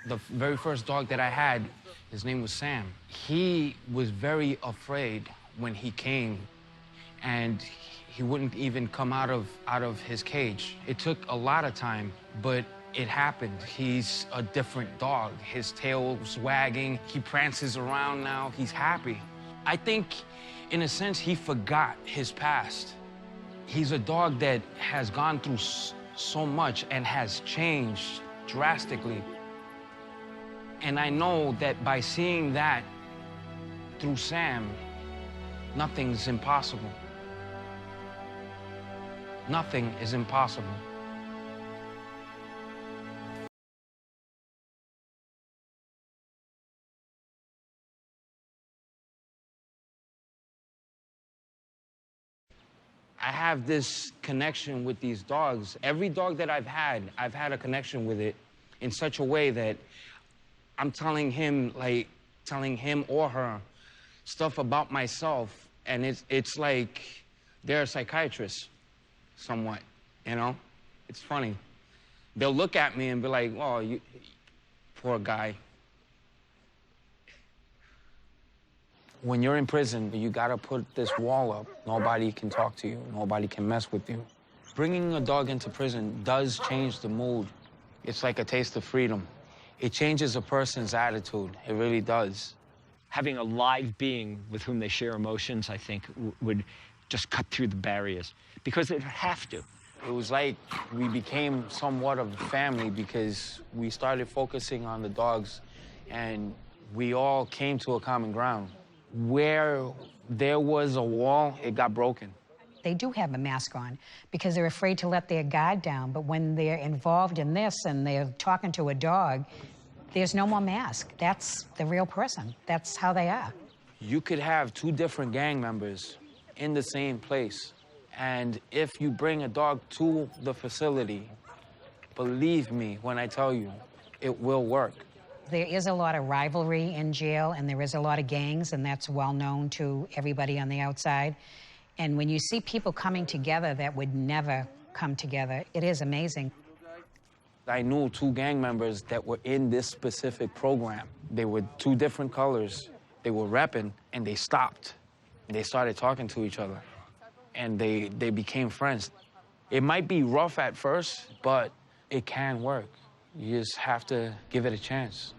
The very first dog that I had, his name was Sam. He was very afraid when he came, and he wouldn't even come out of his cage. It took a lot of time, but it happened. He's a different dog. His tail's wagging. He prances around now. He's happy. I think, in a sense, he forgot his past. He's a dog that has gone through so much and has changed drastically. And I know that by seeing that through Sam, nothing's impossible. Nothing is impossible. I have this connection with these dogs. Every dog that I've had a connection with it in such a way that I'm telling him or her stuff about myself, and it's like they're a psychiatrist, somewhat, you know? It's funny. They'll look at me and be like, oh, you poor guy. When you're in prison, you gotta put this wall up. Nobody can talk to you. Nobody can mess with you. Bringing a dog into prison does change the mood. It's like a taste of freedom. It changes a person's attitude. It really does. Having a live being with whom they share emotions, I think, would just cut through the barriers, because it would have to. It was like we became somewhat of a family because we started focusing on the dogs, and we all came to a common ground. Where there was a wall, it got broken. They do have a mask on because they're afraid to let their guard down. But when they're involved in this and they're talking to a dog, there's no more mask. That's the real person. That's how they are. You could have two different gang members in the same place. And if you bring a dog to the facility, believe me when I tell you, it will work. There is a lot of rivalry in jail, and there is a lot of gangs, and that's well known to everybody on the outside. And when you see people coming together that would never come together, it is amazing. I knew two gang members that were in this specific program. They were two different colors. They were repping, and they stopped. They started talking to each other, and they became friends. It might be rough at first, but it can work. You just have to give it a chance.